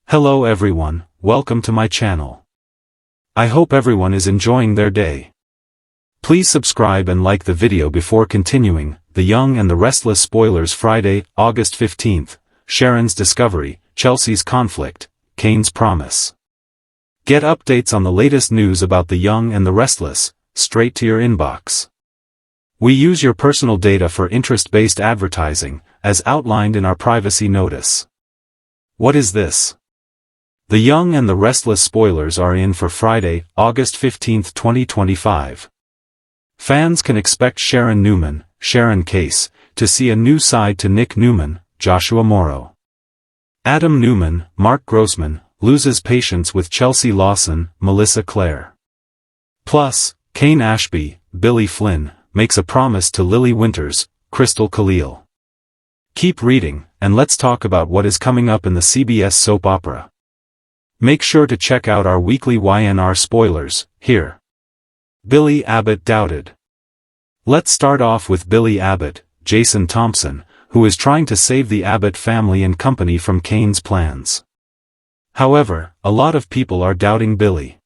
Hello everyone, welcome to my channel. I hope everyone is enjoying their day. Please subscribe and like the video before continuing. The Young and the Restless spoilers. Friday, August 15th, Sharon's discovery, Chelsea's conflict, Kane's promise. Get updates on the latest news about The Young and the Restless, straight to your inbox. We use your personal data for interest-based advertising, as outlined in our privacy notice. What is this? The Young and the Restless spoilers are in for Friday, August 15, 2025. Fans can expect Sharon Newman, Sharon Case, to see a new side to Nick Newman, Joshua Morrow. Adam Newman, Mark Grossman, loses patience with Chelsea Lawson, Melissa Clare. Plus, Kane Ashby, Billy Flynn, makes a promise to Lily Winters, Crystal Khalil. Keep reading, and let's talk about what is coming up in the CBS soap opera. Make sure to check out our weekly Y&R spoilers, here. Billy Abbott doubted. Let's start off with Billy Abbott, Jason Thompson, who is trying to save the Abbott family and company from Kane's plans. However, a lot of people are doubting Billy.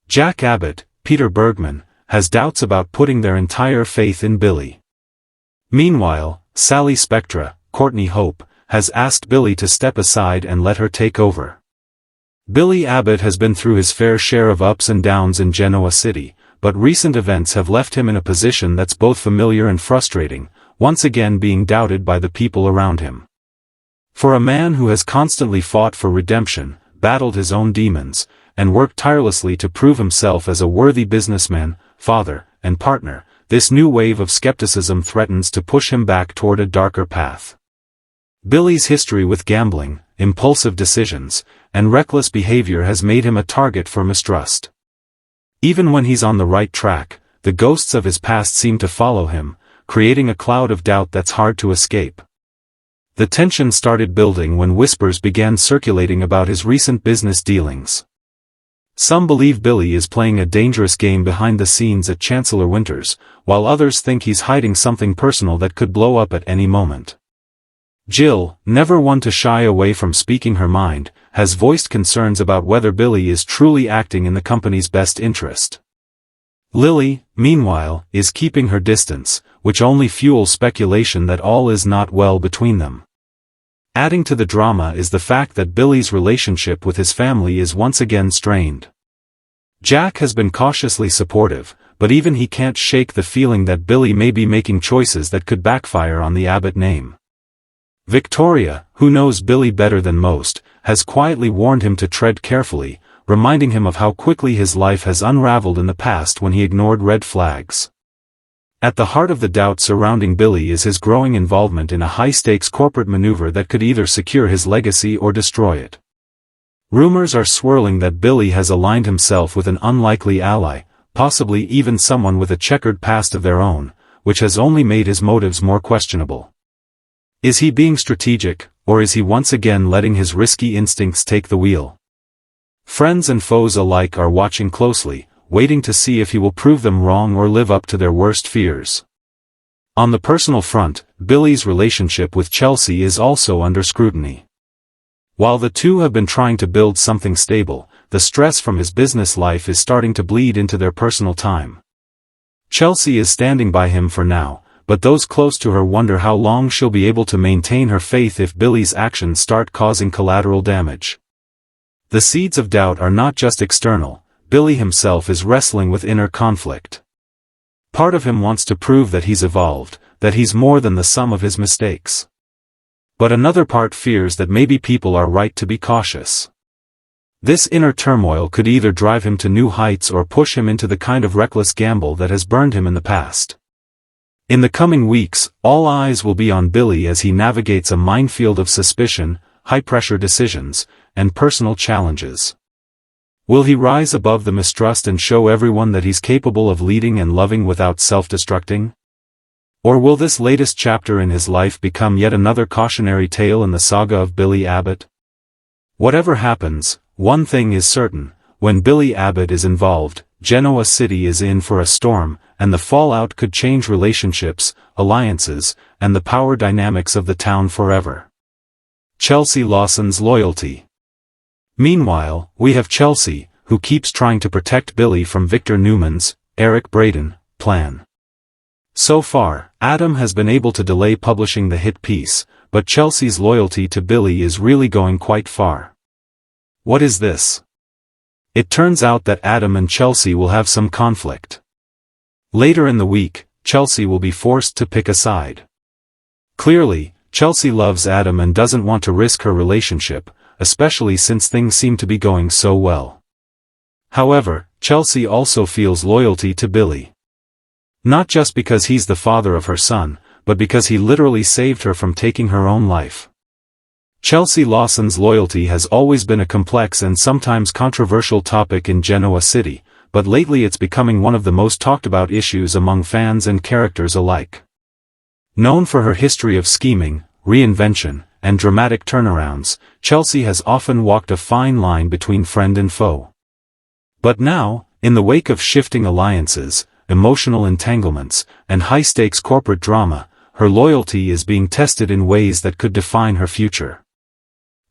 Jack Abbott, Peter Bergman, has doubts about putting their entire faith in Billy. Meanwhile, Sally Spectra, Courtney Hope, has asked Billy to step aside and let her take over. Billy Abbott has been through his fair share of ups and downs in Genoa City, but recent events have left him in a position that's both familiar and frustrating, once again being doubted by the people around him. For a man who has constantly fought for redemption, battled his own demons, and worked tirelessly to prove himself as a worthy businessman, father, and partner, this new wave of skepticism threatens to push him back toward a darker path. Billy's history with gambling, impulsive decisions, and reckless behavior has made him a target for mistrust. Even when he's on the right track, the ghosts of his past seem to follow him, creating a cloud of doubt that's hard to escape. The tension started building when whispers began circulating about his recent business dealings. Some believe Billy is playing a dangerous game behind the scenes at Chancellor Winters, while others think he's hiding something personal that could blow up at any moment. Jill, never one to shy away from speaking her mind, has voiced concerns about whether Billy is truly acting in the company's best interest. Lily, meanwhile, is keeping her distance, which only fuels speculation that all is not well between them. Adding to the drama is the fact that Billy's relationship with his family is once again strained. Jack has been cautiously supportive, but even he can't shake the feeling that Billy may be making choices that could backfire on the Abbott name. Victoria, who knows Billy better than most, has quietly warned him to tread carefully, reminding him of how quickly his life has unraveled in the past when he ignored red flags. At the heart of the doubt surrounding Billy is his growing involvement in a high-stakes corporate maneuver that could either secure his legacy or destroy it. Rumors are swirling that Billy has aligned himself with an unlikely ally, possibly even someone with a checkered past of their own, which has only made his motives more questionable. Is he being strategic, or is he once again letting his risky instincts take the wheel? Friends and foes alike are watching closely, waiting to see if he will prove them wrong or live up to their worst fears. On the personal front, Billy's relationship with Chelsea is also under scrutiny. While the two have been trying to build something stable, the stress from his business life is starting to bleed into their personal time. Chelsea is standing by him for now, but those close to her wonder how long she'll be able to maintain her faith if Billy's actions start causing collateral damage. The seeds of doubt are not just external. Billy himself is wrestling with inner conflict. Part of him wants to prove that he's evolved, that he's more than the sum of his mistakes. But another part fears that maybe people are right to be cautious. This inner turmoil could either drive him to new heights or push him into the kind of reckless gamble that has burned him in the past. In the coming weeks, all eyes will be on Billy as he navigates a minefield of suspicion, high-pressure decisions, and personal challenges. Will he rise above the mistrust and show everyone that he's capable of leading and loving without self-destructing? Or will this latest chapter in his life become yet another cautionary tale in the saga of Billy Abbott? Whatever happens, one thing is certain: when Billy Abbott is involved, Genoa City is in for a storm, and the fallout could change relationships, alliances, and the power dynamics of the town forever. Chelsea Lawson's loyalty. Meanwhile, we have Chelsea, who keeps trying to protect Billy from Victor Newman's, Eric Braeden, plan. So far, Adam has been able to delay publishing the hit piece, but Chelsea's loyalty to Billy is really going quite far. What is this? It turns out that Adam and Chelsea will have some conflict. Later in the week, Chelsea will be forced to pick a side. Clearly, Chelsea loves Adam and doesn't want to risk her relationship, especially since things seem to be going so well. However, Chelsea also feels loyalty to Billy. Not just because he's the father of her son, but because he literally saved her from taking her own life. Chelsea Lawson's loyalty has always been a complex and sometimes controversial topic in Genoa City, but lately it's becoming one of the most talked about issues among fans and characters alike. Known for her history of scheming, reinvention, and dramatic turnarounds, Chelsea has often walked a fine line between friend and foe. But now, in the wake of shifting alliances, emotional entanglements, and high-stakes corporate drama, her loyalty is being tested in ways that could define her future.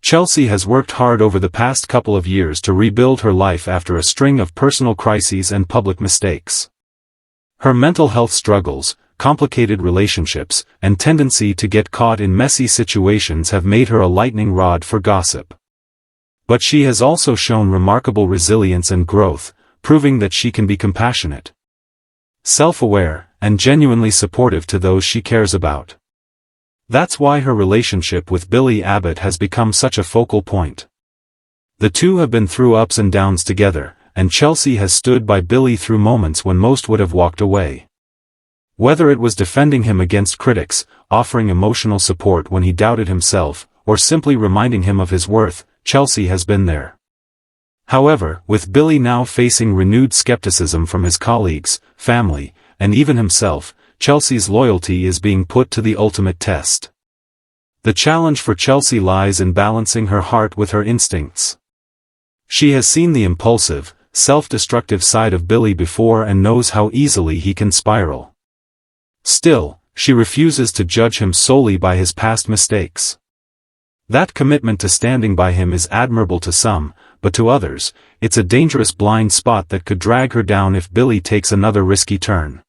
Chelsea has worked hard over the past couple of years to rebuild her life after a string of personal crises and public mistakes. Her mental health struggles, complicated relationships, and tendency to get caught in messy situations have made her a lightning rod for gossip. But she has also shown remarkable resilience and growth, proving that she can be compassionate, self-aware, and genuinely supportive to those she cares about. That's why her relationship with Billy Abbott has become such a focal point. The two have been through ups and downs together, and Chelsea has stood by Billy through moments when most would have walked away. Whether it was defending him against critics, offering emotional support when he doubted himself, or simply reminding him of his worth, Chelsea has been there. However, with Billy now facing renewed skepticism from his colleagues, family, and even himself, Chelsea's loyalty is being put to the ultimate test. The challenge for Chelsea lies in balancing her heart with her instincts. She has seen the impulsive, self-destructive side of Billy before and knows how easily he can spiral. Still, she refuses to judge him solely by his past mistakes. That commitment to standing by him is admirable to some, but to others, it's a dangerous blind spot that could drag her down if Billy takes another risky turn.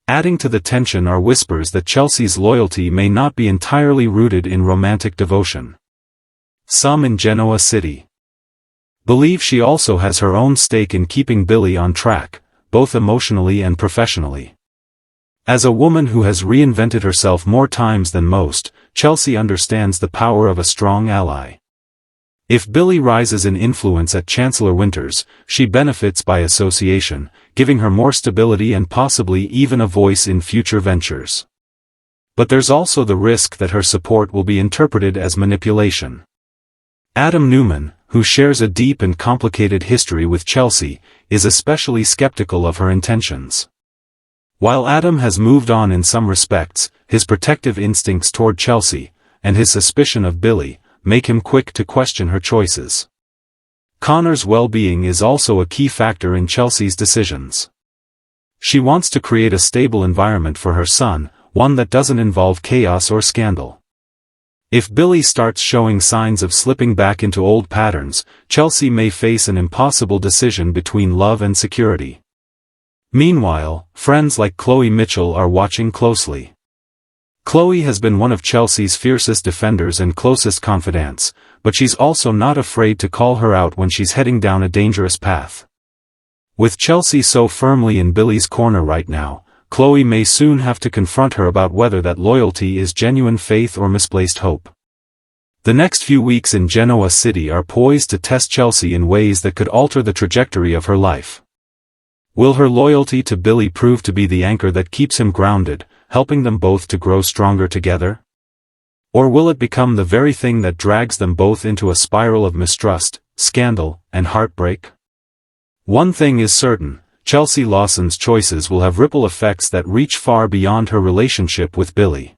Adding to the tension are whispers that Chelsea's loyalty may not be entirely rooted in romantic devotion. Some in Genoa City believe she also has her own stake in keeping Billy on track, both emotionally and professionally. As a woman who has reinvented herself more times than most, Chelsea understands the power of a strong ally. If Billy rises in influence at Chancellor Winters, she benefits by association, giving her more stability and possibly even a voice in future ventures. But there's also the risk that her support will be interpreted as manipulation. Adam Newman, who shares a deep and complicated history with Chelsea, is especially skeptical of her intentions. While Adam has moved on in some respects, his protective instincts toward Chelsea, and his suspicion of Billy, make him quick to question her choices. Connor's well-being is also a key factor in Chelsea's decisions. She wants to create a stable environment for her son, one that doesn't involve chaos or scandal. If Billy starts showing signs of slipping back into old patterns, Chelsea may face an impossible decision between love and security. Meanwhile, friends like Chloe Mitchell are watching closely. Chloe has been one of Chelsea's fiercest defenders and closest confidants, but she's also not afraid to call her out when she's heading down a dangerous path. With Chelsea so firmly in Billy's corner right now, Chloe may soon have to confront her about whether that loyalty is genuine faith or misplaced hope. The next few weeks in Genoa City are poised to test Chelsea in ways that could alter the trajectory of her life. Will her loyalty to Billy prove to be the anchor that keeps him grounded, helping them both to grow stronger together? Or will it become the very thing that drags them both into a spiral of mistrust, scandal, and heartbreak? One thing is certain, Chelsea Lawson's choices will have ripple effects that reach far beyond her relationship with Billy.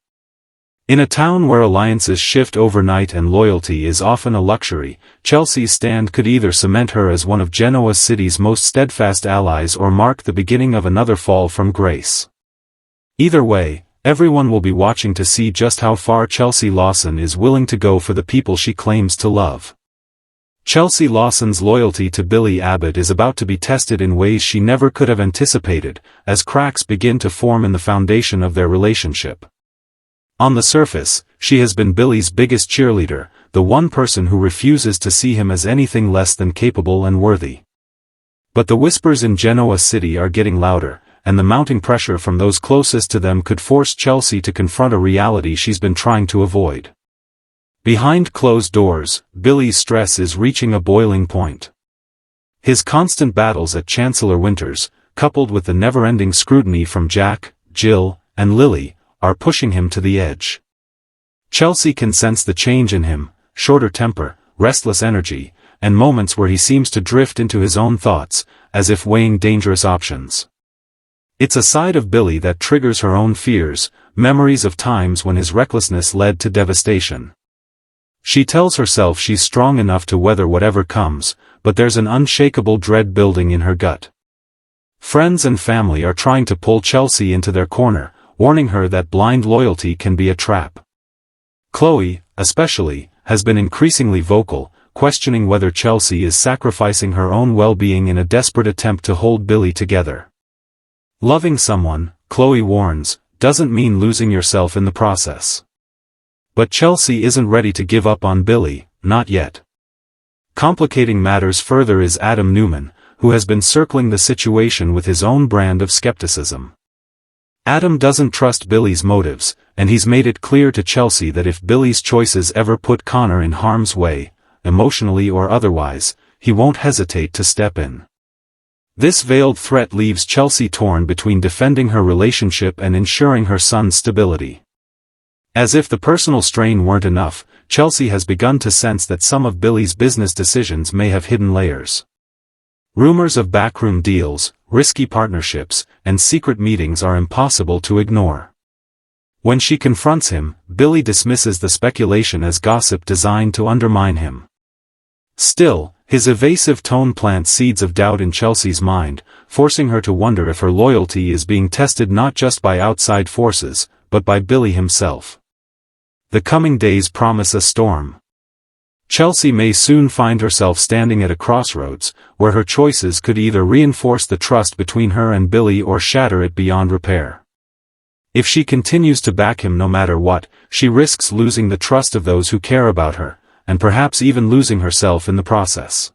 In a town where alliances shift overnight and loyalty is often a luxury, Chelsea's stand could either cement her as one of Genoa City's most steadfast allies or mark the beginning of another fall from grace. Either way, everyone will be watching to see just how far Chelsea Lawson is willing to go for the people she claims to love. Chelsea Lawson's loyalty to Billy Abbott is about to be tested in ways she never could have anticipated, as cracks begin to form in the foundation of their relationship. On the surface, she has been Billy's biggest cheerleader, the one person who refuses to see him as anything less than capable and worthy. But the whispers in Genoa City are getting louder, and the mounting pressure from those closest to them could force Chelsea to confront a reality she's been trying to avoid. Behind closed doors, Billy's stress is reaching a boiling point. His constant battles at Chancellor Winters, coupled with the never-ending scrutiny from Jack, Jill, and Lily, are pushing him to the edge. Chelsea can sense the change in him, shorter temper, restless energy, and moments where he seems to drift into his own thoughts, as if weighing dangerous options. It's a side of Billy that triggers her own fears, memories of times when his recklessness led to devastation. She tells herself she's strong enough to weather whatever comes, but there's an unshakable dread building in her gut. Friends and family are trying to pull Chelsea into their corner, warning her that blind loyalty can be a trap. Chloe, especially, has been increasingly vocal, questioning whether Chelsea is sacrificing her own well-being in a desperate attempt to hold Billy together. Loving someone, Chloe warns, doesn't mean losing yourself in the process. But Chelsea isn't ready to give up on Billy, not yet. Complicating matters further is Adam Newman, who has been circling the situation with his own brand of skepticism. Adam doesn't trust Billy's motives, and he's made it clear to Chelsea that if Billy's choices ever put Connor in harm's way, emotionally or otherwise, he won't hesitate to step in. This veiled threat leaves Chelsea torn between defending her relationship and ensuring her son's stability. As if the personal strain weren't enough, Chelsea has begun to sense that some of Billy's business decisions may have hidden layers. Rumors of backroom deals, risky partnerships, and secret meetings are impossible to ignore. When she confronts him, Billy dismisses the speculation as gossip designed to undermine him. Still, his evasive tone plants seeds of doubt in Chelsea's mind, forcing her to wonder if her loyalty is being tested not just by outside forces, but by Billy himself. The coming days promise a storm. Chelsea may soon find herself standing at a crossroads, where her choices could either reinforce the trust between her and Billy or shatter it beyond repair. If she continues to back him no matter what, she risks losing the trust of those who care about her, and perhaps even losing herself in the process.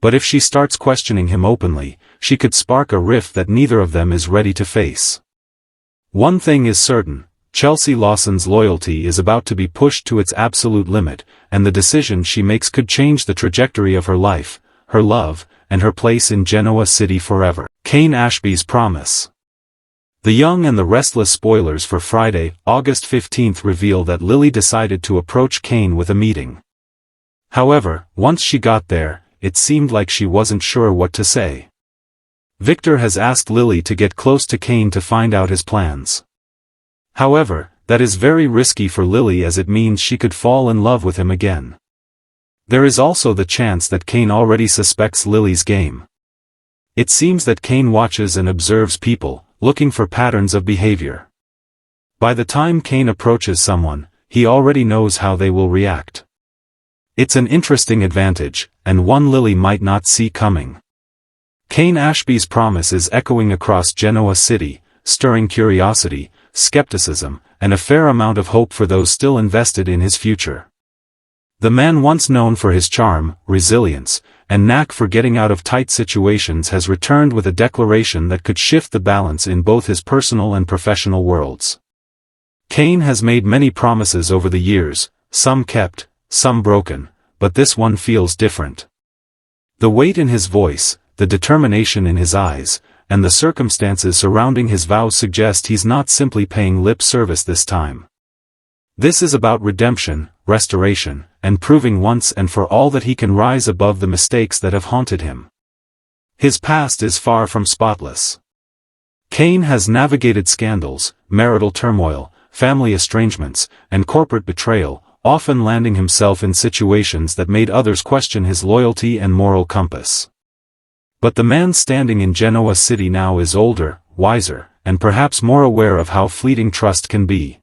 But if she starts questioning him openly, she could spark a rift that neither of them is ready to face. One thing is certain, Chelsea Lawson's loyalty is about to be pushed to its absolute limit, and the decision she makes could change the trajectory of her life, her love, and her place in Genoa City forever. Kane Ashby's promise. The Young and the Restless spoilers for Friday, August 15th reveal that Lily decided to approach Kane with a meeting. However, once she got there, it seemed like she wasn't sure what to say. Victor has asked Lily to get close to Kane to find out his plans. However, that is very risky for Lily as it means she could fall in love with him again. There is also the chance that Kane already suspects Lily's game. It seems that Kane watches and observes people, looking for patterns of behavior. By the time Kane approaches someone, he already knows how they will react. It's an interesting advantage, and one Lily might not see coming. Kane Ashby's promise is echoing across Genoa City, stirring curiosity, skepticism, and a fair amount of hope for those still invested in his future. The man once known for his charm, resilience, and knack for getting out of tight situations has returned with a declaration that could shift the balance in both his personal and professional worlds. Kane has made many promises over the years, some kept, some broken, but this one feels different. The weight in his voice, the determination in his eyes, and the circumstances surrounding his vows suggest he's not simply paying lip service this time. This is about redemption, restoration, and proving once and for all that he can rise above the mistakes that have haunted him. His past is far from spotless. Kane has navigated scandals, marital turmoil, family estrangements, and corporate betrayal, often landing himself in situations that made others question his loyalty and moral compass. But the man standing in Genoa City now is older, wiser, and perhaps more aware of how fleeting trust can be.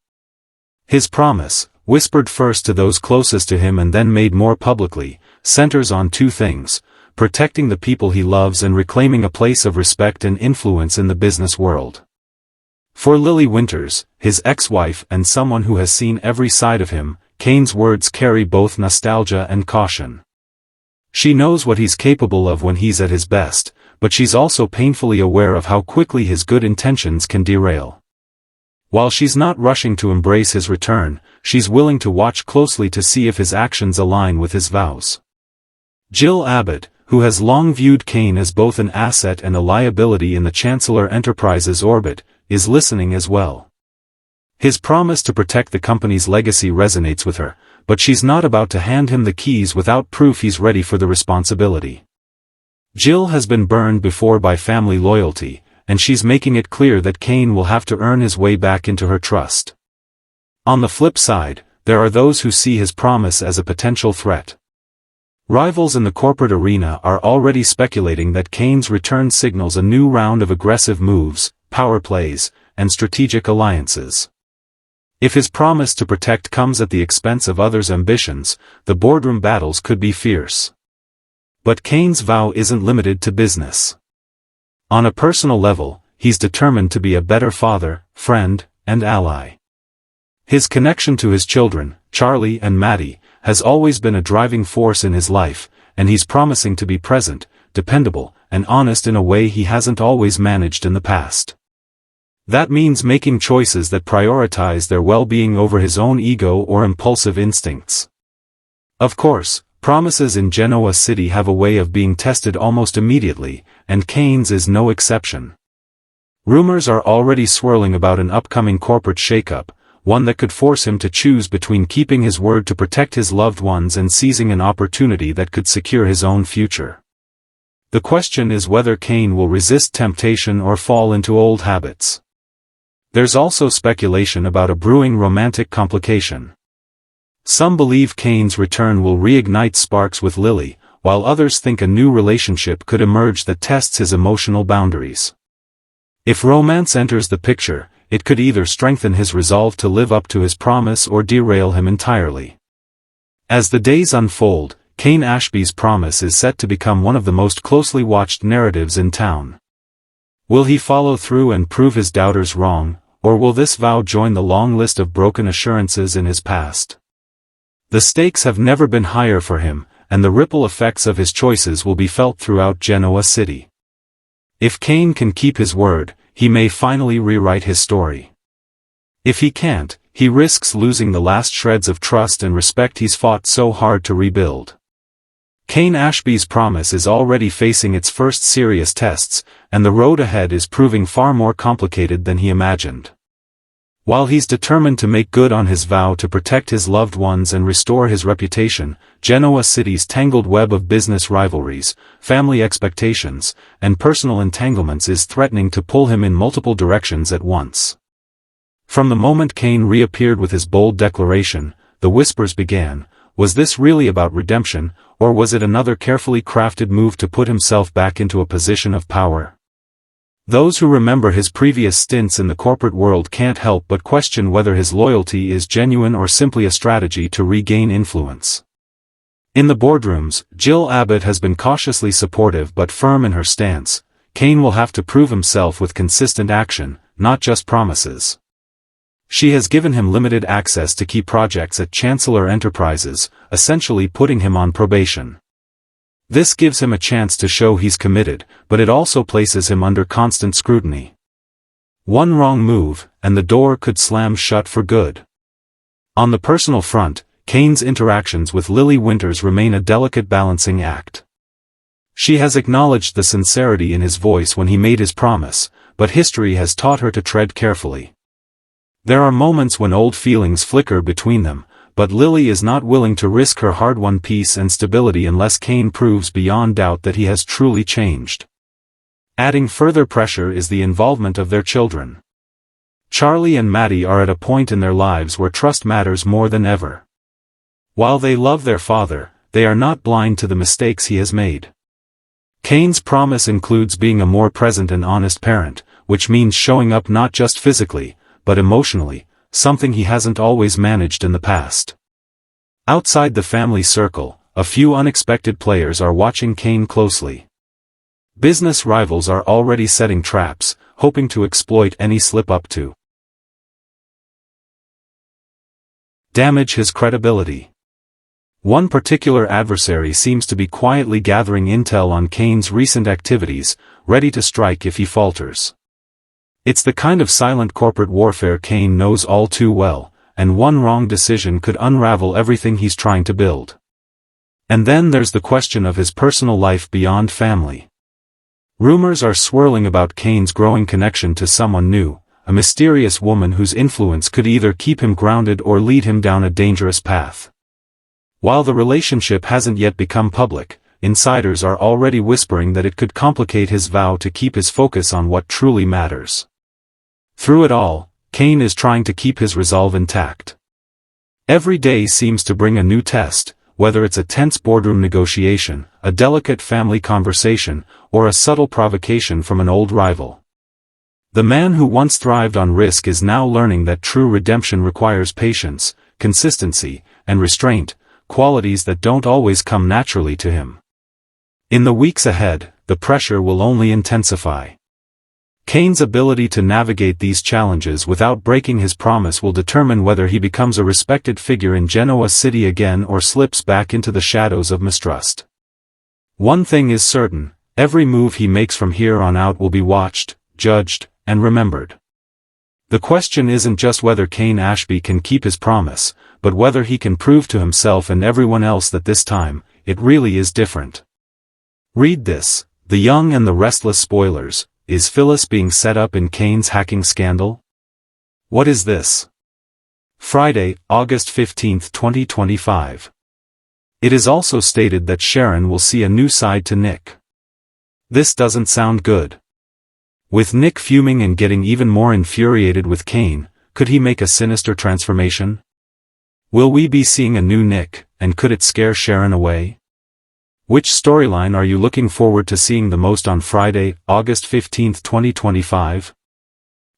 His promise, whispered first to those closest to him and then made more publicly, centers on two things: protecting the people he loves and reclaiming a place of respect and influence in the business world. For Lily Winters, his ex-wife and someone who has seen every side of him, Kane's words carry both nostalgia and caution. She knows what he's capable of when he's at his best, but she's also painfully aware of how quickly his good intentions can derail. While she's not rushing to embrace his return, she's willing to watch closely to see if his actions align with his vows. Jill Abbott, who has long viewed Kane as both an asset and a liability in the Chancellor Enterprises orbit, is listening as well. His promise to protect the company's legacy resonates with her, but she's not about to hand him the keys without proof he's ready for the responsibility. Jill has been burned before by family loyalty, and she's making it clear that Kane will have to earn his way back into her trust. On the flip side, there are those who see his promise as a potential threat. Rivals in the corporate arena are already speculating that Kane's return signals a new round of aggressive moves, power plays, and strategic alliances. If his promise to protect comes at the expense of others' ambitions, the boardroom battles could be fierce. But Kane's vow isn't limited to business. On a personal level, he's determined to be a better father, friend, and ally. His connection to his children, Charlie and Maddie, has always been a driving force in his life, and he's promising to be present, dependable, and honest in a way he hasn't always managed in the past. That means making choices that prioritize their well-being over his own ego or impulsive instincts. Of course, promises in Genoa City have a way of being tested almost immediately, and Kane's is no exception. Rumors are already swirling about an upcoming corporate shakeup, one that could force him to choose between keeping his word to protect his loved ones and seizing an opportunity that could secure his own future. The question is whether Kane will resist temptation or fall into old habits. There's also speculation about a brewing romantic complication. Some believe Kane's return will reignite sparks with Lily, while others think a new relationship could emerge that tests his emotional boundaries. If romance enters the picture, it could either strengthen his resolve to live up to his promise or derail him entirely. As the days unfold, Kane Ashby's promise is set to become one of the most closely watched narratives in town. Will he follow through and prove his doubters wrong, or will this vow join the long list of broken assurances in his past? The stakes have never been higher for him, and the ripple effects of his choices will be felt throughout Genoa City. If Kane can keep his word, he may finally rewrite his story. If he can't, he risks losing the last shreds of trust and respect he's fought so hard to rebuild. Kane Ashby's promise is already facing its first serious tests, and the road ahead is proving far more complicated than he imagined. While he's determined to make good on his vow to protect his loved ones and restore his reputation, Genoa City's tangled web of business rivalries, family expectations, and personal entanglements is threatening to pull him in multiple directions at once. From the moment Kane reappeared with his bold declaration, the whispers began: was this really about redemption, or was it another carefully crafted move to put himself back into a position of power? Those who remember his previous stints in the corporate world can't help but question whether his loyalty is genuine or simply a strategy to regain influence. In the boardrooms, Jill Abbott has been cautiously supportive but firm in her stance. Kane will have to prove himself with consistent action, not just promises. She has given him limited access to key projects at Chancellor Enterprises, essentially putting him on probation. This gives him a chance to show he's committed, but it also places him under constant scrutiny. One wrong move, and the door could slam shut for good. On the personal front, Kane's interactions with Lily Winters remain a delicate balancing act. She has acknowledged the sincerity in his voice when he made his promise, but history has taught her to tread carefully. There are moments when old feelings flicker between them, but Lily is not willing to risk her hard-won peace and stability unless Kane proves beyond doubt that he has truly changed. Adding further pressure is the involvement of their children. Charlie and Maddie are at a point in their lives where trust matters more than ever. While they love their father, they are not blind to the mistakes he has made. Kane's promise includes being a more present and honest parent, which means showing up not just physically, but emotionally, something he hasn't always managed in the past. Outside the family circle, a few unexpected players are watching Kane closely. Business rivals are already setting traps, hoping to exploit any slip-up to damage his credibility. One particular adversary seems to be quietly gathering intel on Kane's recent activities, ready to strike if he falters. It's the kind of silent corporate warfare Kane knows all too well, and one wrong decision could unravel everything he's trying to build. And then there's the question of his personal life beyond family. Rumors are swirling about Kane's growing connection to someone new, a mysterious woman whose influence could either keep him grounded or lead him down a dangerous path. While the relationship hasn't yet become public, insiders are already whispering that it could complicate his vow to keep his focus on what truly matters. Through it all, Kane is trying to keep his resolve intact. Every day seems to bring a new test, whether it's a tense boardroom negotiation, a delicate family conversation, or a subtle provocation from an old rival. The man who once thrived on risk is now learning that true redemption requires patience, consistency, and restraint, qualities that don't always come naturally to him. In the weeks ahead, the pressure will only intensify. Kane's ability to navigate these challenges without breaking his promise will determine whether he becomes a respected figure in Genoa City again or slips back into the shadows of mistrust. One thing is certain, every move he makes from here on out will be watched, judged, and remembered. The question isn't just whether Kane Ashby can keep his promise, but whether he can prove to himself and everyone else that this time, it really is different. Read this: The Young and the Restless spoilers. Is Phyllis being set up in Kane's hacking scandal? What is this? Friday, August 15, 2025. It is also stated that Sharon will see a new side to Nick. This doesn't sound good. With Nick fuming and getting even more infuriated with Kane, could he make a sinister transformation? Will we be seeing a new Nick, and could it scare Sharon away? Which storyline are you looking forward to seeing the most on Friday, August 15, 2025?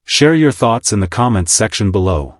Share your thoughts in the comments section below.